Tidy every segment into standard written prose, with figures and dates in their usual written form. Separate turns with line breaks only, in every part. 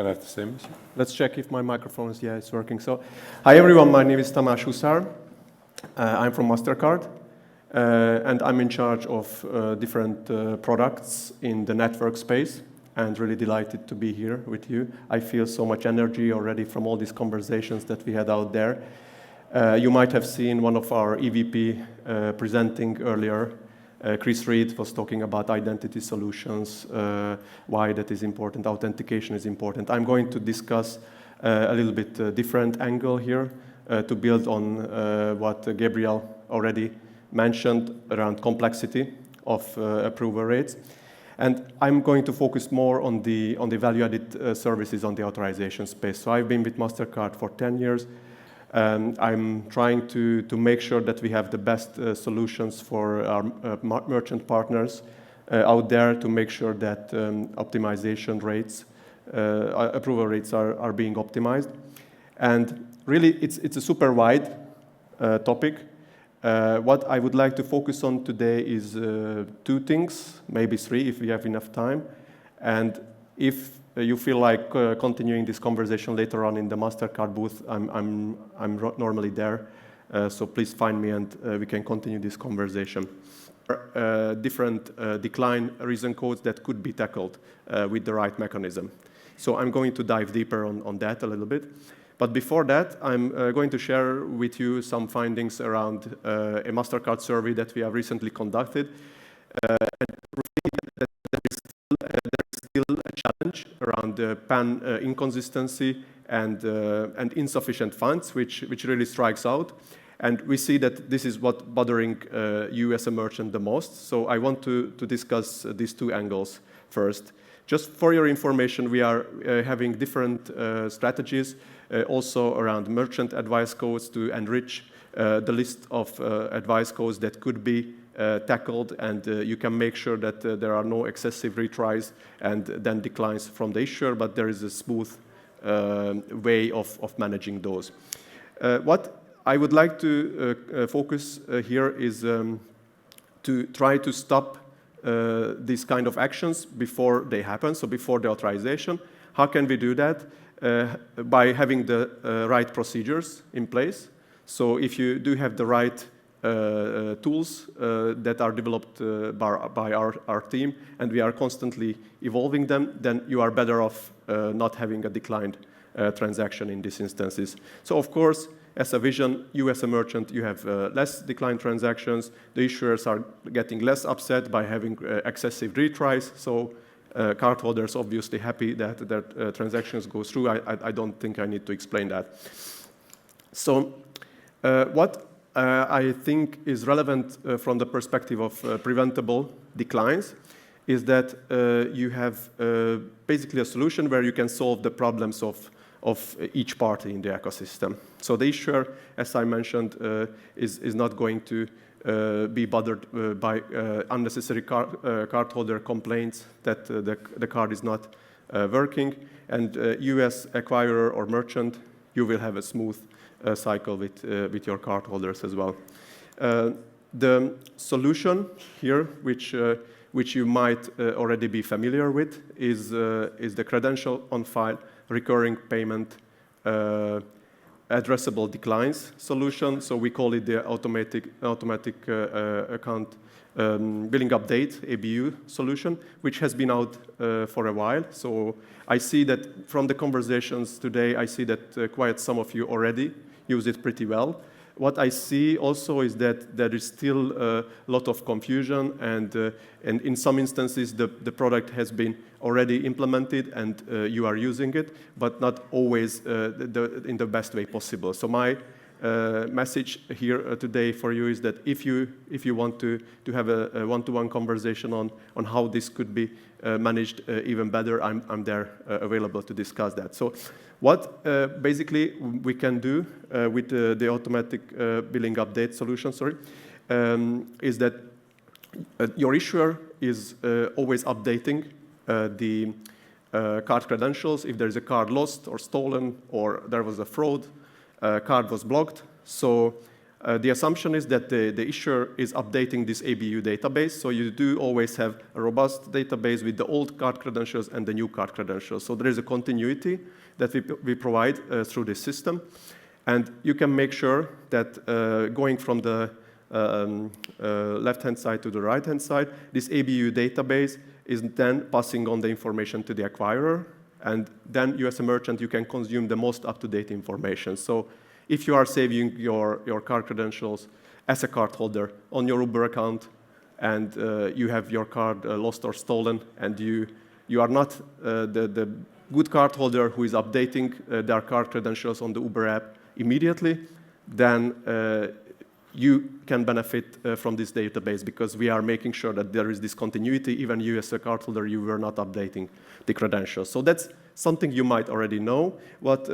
Can I have the same?
Let's check if my microphone is, yeah, it's working. So, hi everyone, my name is Tamas Huszar. I'm from MasterCard, and I'm in charge of different products in the network space, and really delighted to be here with you. I feel so much energy already from all these conversations that we had out there. You might have seen one of our EVP presenting earlier. Chris Reed was talking about identity solutions, why that is important, authentication is important. I'm going to discuss a little bit different angle here to build on what Gabriel already mentioned around complexity of approval rates. And I'm going to focus more on the value-added services on the authorization space. So I've been with MasterCard for 10 years. I'm trying to make sure that we have the best solutions for our merchant partners out there to make sure that optimization rates, approval rates are being optimized. And really, it's a super wide topic. What I would like to focus on today is two things, maybe three if we have enough time. And if you feel like continuing this conversation later on in the MasterCard booth, I'm normally there, so please find me and we can continue this conversation. Different decline reason codes that could be tackled with the right mechanism. So I'm going to dive deeper on that a little bit. But before that, I'm going to share with you some findings around a MasterCard survey that we have recently conducted. Still a challenge around the PAN inconsistency and insufficient funds, which really strikes out. And we see that this is what's bothering you as a merchant the most. So I want to discuss these two angles first. Just for your information, we are having different strategies also around merchant advice codes to enrich the list of advice codes that could be tackled, and you can make sure that there are no excessive retries and then declines from the issuer, but there is a smooth way of managing those. What I would like to focus here is to try to stop these kind of actions before they happen, so before the authorization. How can we do that? By having the right procedures in place. So if you do have the right tools that are developed by our team, and we are constantly evolving them, then you are better off not having a declined transaction in these instances. So of course, as a vision, you as a merchant, you have less declined transactions. The issuers are getting less upset by having excessive retries. So cardholders obviously happy that their transactions go through. I don't think I need to explain that. So what I think is relevant from the perspective of preventable declines is that you have basically a solution where you can solve the problems of each party in the ecosystem. So the issuer, as I mentioned, is not going to be bothered by unnecessary cardholder complaints that the card is not working. And you as acquirer or merchant, you will have a smooth cycle with your cardholders as well. The solution here, which you might already be familiar with, is the credential on file recurring payment addressable declines solution. So we call it the automatic account billing update, ABU solution, which has been out for a while. So I see that from the conversations today, I see that quite some of you already use it pretty well. What I see also is that there is still a lot of confusion, and in some instances the product has been already implemented and you are using it, but not always in the best way possible. So my message here today for you is that if you want to have a one-to-one conversation on how this could be managed even better, I'm there available to discuss that. So what basically we can do with the automatic billing update solution, is that your issuer is always updating the card credentials. If there is a card lost or stolen or there was a fraud, card was blocked. So The assumption is that the issuer is updating this ABU database, so you do always have a robust database with the old card credentials and the new card credentials. So there is a continuity that we provide through this system. And you can make sure that going from the left-hand side to the right-hand side, this ABU database is then passing on the information to the acquirer, and then you as a merchant, you can consume the most up-to-date information. So if you are saving your card credentials as a cardholder on your Uber account, and you have your card lost or stolen, and you are not the good cardholder who is updating their card credentials on the Uber app immediately, then you can benefit from this database because we are making sure that there is this continuity. Even you as a cardholder, you were not updating the credentials. So that's something you might already know. What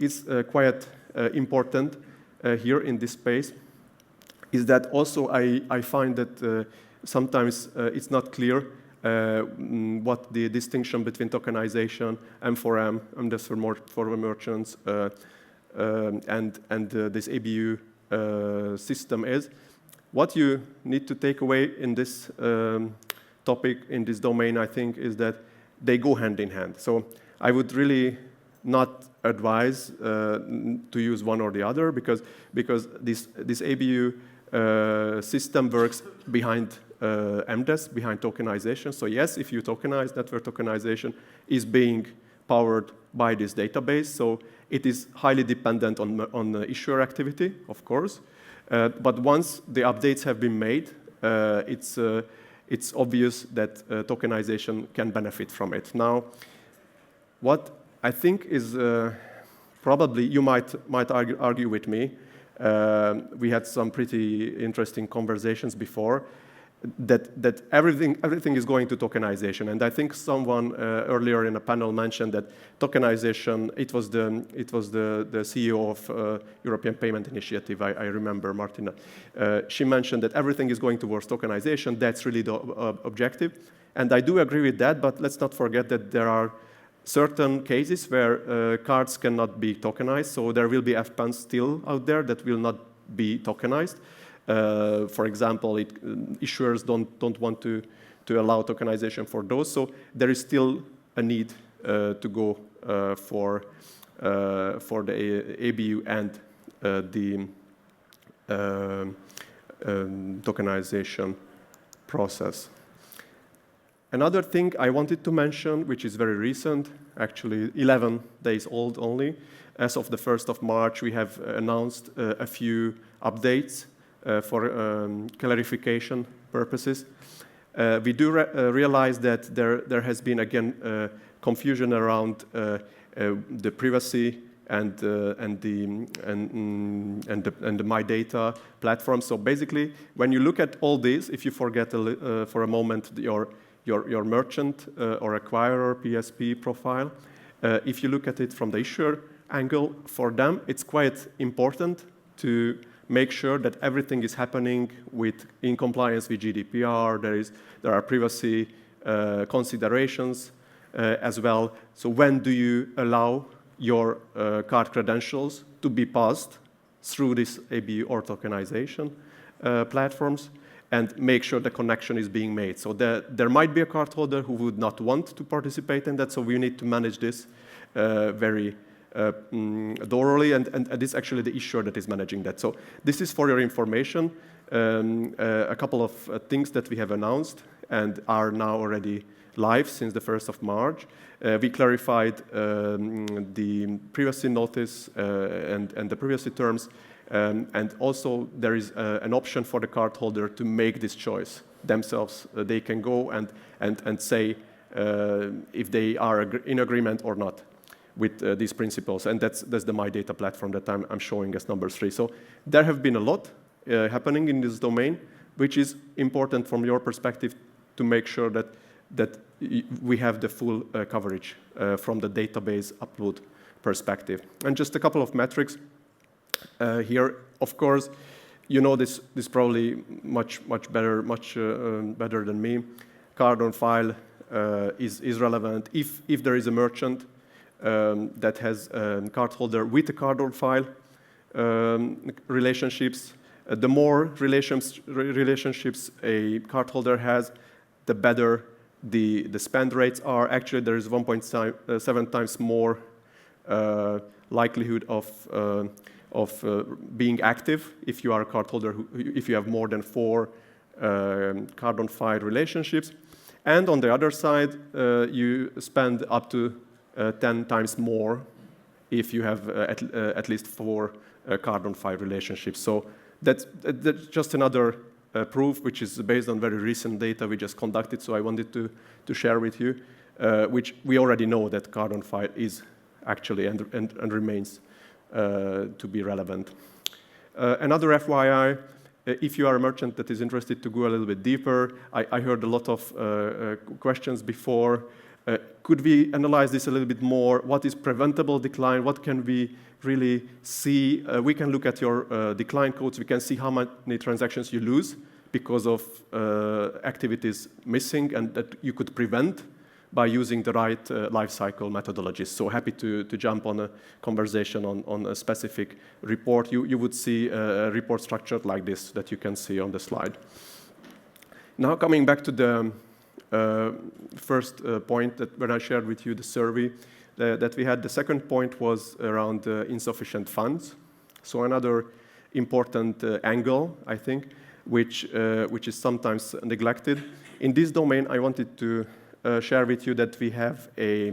is quite important here in this space is that also I find that sometimes it's not clear what the distinction between tokenization, M4M, MDES for merchants, and this ABU system is. What you need to take away in this topic, in this domain, I think, is that they go hand in hand. So I would really not advise to use one or the other because this ABU system works behind MDES, behind tokenization. So yes, if you tokenize, network tokenization is being powered by this database. So it is highly dependent on the issuer activity, of course. But once the updates have been made, it's obvious that tokenization can benefit from it. Now, what I think is probably, you might argue with me, we had some pretty interesting conversations before, that everything is going to tokenization. And I think someone earlier in a panel mentioned that tokenization, it was the CEO of European Payment Initiative, I remember, Martina. She mentioned that everything is going towards tokenization. That's really the objective. And I do agree with that, but let's not forget that there are certain cases where cards cannot be tokenized. So there will be FPANs still out there that will not be tokenized. For example, issuers don't want to allow tokenization for those. So there is still a need to go for the ABU and the tokenization process. Another thing I wanted to mention, which is very recent, actually 11 days old only. As of the 1st of March, we have announced a few updates for clarification purposes. We do realize that there has been, again, confusion around the privacy and the My Data platform. So basically, when you look at all this, if you forget for a moment your merchant or acquirer PSP profile, if you look at it from the issuer angle, for them, it's quite important to make sure that everything is happening in compliance with GDPR. There are privacy considerations as well. So when do you allow your card credentials to be passed through this ABU or tokenization platforms, and make sure the connection is being made? So there might be a cardholder who would not want to participate in that, so we need to manage this very thoroughly, and it's actually the issuer that is managing that. So this is for your information, a couple of things that we have announced and are now already live since the 1st of March. We clarified the privacy notice and the privacy terms, and also there is an option for the cardholder to make this choice themselves. They can go and say if they are in agreement or not with these principles, and that's the My Data platform that I'm showing as number 3. So there have been a lot happening in this domain, which is important from your perspective to make sure that we have the full coverage from the database upload perspective. And just a couple of metrics here. Of course, you know this probably much better than me. Cardon file is relevant if there is a merchant that has a cardholder with a Cardon file. relationships. The more relationships a cardholder has, the better the spend rates are. Actually, there is 1.7 times more likelihood of being active if you are a cardholder, if you have more than 4 Cardon file relationships. And on the other side, you spend up to 10 times more if you have at least 4 Cardon file relationships. So that's just another proof, which is based on very recent data we just conducted. So I wanted to share with you, which we already know that Cardon file is actually and remains to be relevant. Another FYI, if you are a merchant that is interested to go a little bit deeper, I heard a lot of questions before. Could we analyze this a little bit more? What is preventable decline? What can we really see? We can look at your decline codes. We can see how many transactions you lose because of activities missing and that you could prevent by using the right lifecycle methodologies. So happy to jump on a conversation on a specific report. You would see a report structured like this that you can see on the slide. Now coming back to the first point that when I shared with you the survey that we had, the second point was around insufficient funds. So another important angle, I think, which is sometimes neglected. In this domain, I wanted to share with you that we have a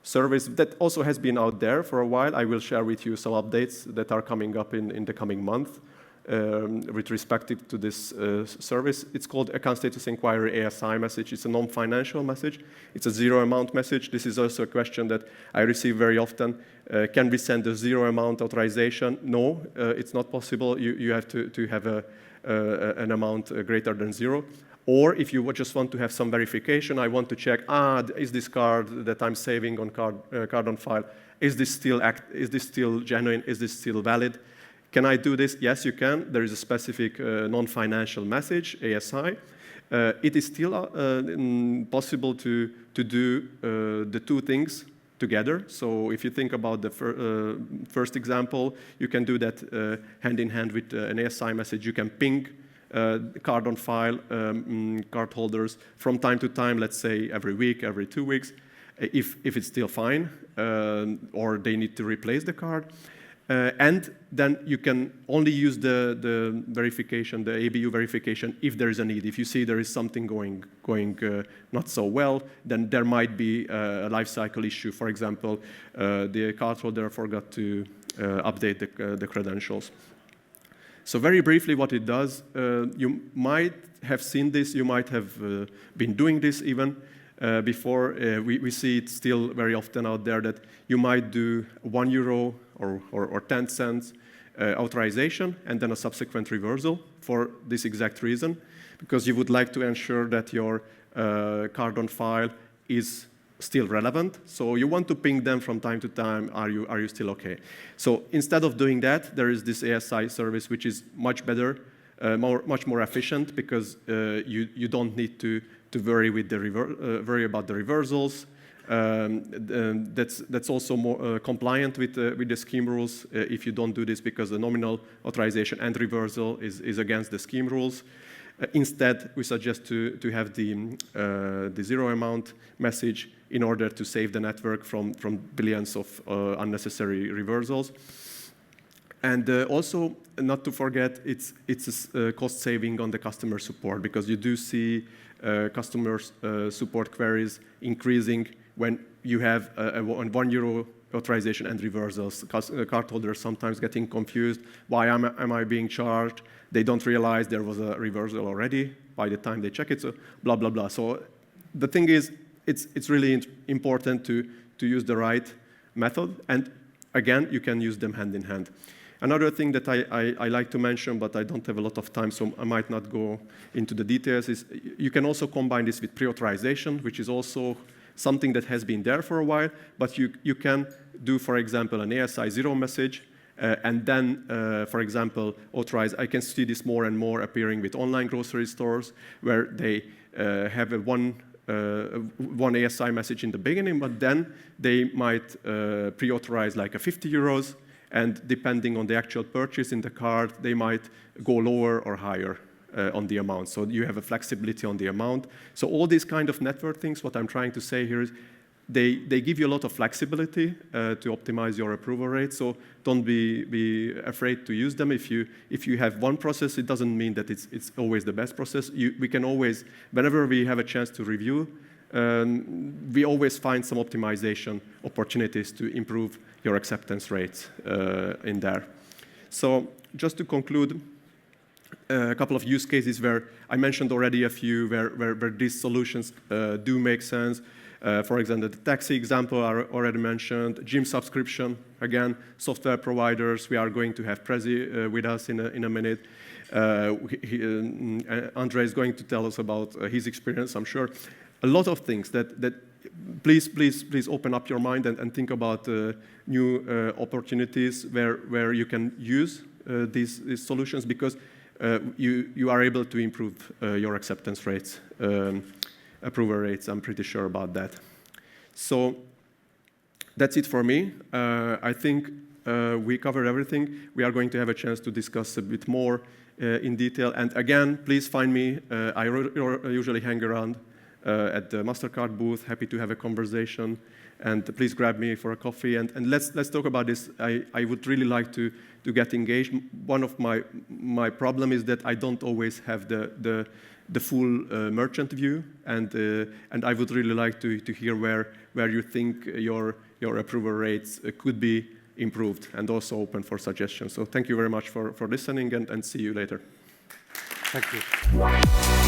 service that also has been out there for a while. I will share with you some updates that are coming up in the coming month with respect to this service. It's called Account Status Inquiry ASI message. It's a non-financial message. It's a zero amount message. This is also a question that I receive very often. Can we send a zero amount authorization? No, it's not possible. You have to have an amount greater than 0. Or if you just want to have some verification, I want to check, is this card that I'm saving on Cardon file, is this still genuine? Is this still valid? Can I do this? Yes, you can. There is a specific non-financial message, ASI. It is still possible to do the two things together. So if you think about the first example, you can do that hand in hand with an ASI message. You can ping Cardon file cardholders from time to time, let's say every week, every 2 weeks, if it's still fine, or they need to replace the card. And then you can only use the verification, the ABU verification, if there is a need. If you see there is something going not so well, then there might be a life cycle issue. For example, the cardholder forgot to update the credentials. So very briefly, what it does, you might have seen this, you might have been doing this even before. We see it still very often out there that you might do €1 or 10 cents authorization and then a subsequent reversal for this exact reason, because you would like to ensure that your Cardon file is still relevant. So you want to ping them from time to time, are you still okay? So instead of doing that, there is this ASI service which is much better, much more efficient, because you don't need to worry about the reversals. That's also more compliant with the scheme rules if you don't do this, because the nominal authorization and reversal is against the scheme rules. Instead, we suggest to have the zero amount message in order to save the network from billions of unnecessary reversals. And also, not to forget, it's a cost saving on the customer support, because you do see customer support queries increasing when you have a €1 authorization and reversals. Cardholders sometimes getting confused. Why am I being charged? They don't realize there was a reversal already by the time they check it, so blah, blah, blah. So the thing is, it's really important to use the right method. And again, you can use them hand in hand. Another thing that I like to mention, but I don't have a lot of time, so I might not go into the details, is you can also combine this with pre-authorization, which is also something that has been there for a while, but you can do, for example, an ASI 0 message, and then, for example, authorize. I can see this more and more appearing with online grocery stores, where they have one ASI message in the beginning, but then they might pre-authorize like a €50, and depending on the actual purchase in the card, they might go lower or higher on the amount. So you have a flexibility on the amount. So all these kind of network things, what I'm trying to say here is they give you a lot of flexibility to optimize your approval rate. So don't be afraid to use them. If you have one process, it doesn't mean that it's always the best process. We can always, whenever we have a chance to review, we always find some optimization opportunities to improve your acceptance rates in there. So just to conclude, a couple of use cases where I mentioned already a few where these solutions do make sense. For example, the taxi example I already mentioned, gym subscription, again, software providers. We are going to have Prezi with us in a minute. Andre is going to tell us about his experience, I'm sure. A lot of things that please open up your mind and think about new opportunities where you can use these solutions, because you are able to improve your acceptance rates, approval rates. I'm pretty sure about that. So that's it for me. I think we covered everything. We are going to have a chance to discuss a bit more in detail. And again, please find me. I usually hang around at the MasterCard booth, happy to have a conversation. And please grab me for a coffee. And let's talk about this. I would really like to get engaged. One of my problem is that I don't always have the full merchant view, and I would really like to hear where you think your approval rates could be improved, and also open for suggestions. So thank you very much for listening, and see you later.
Thank you.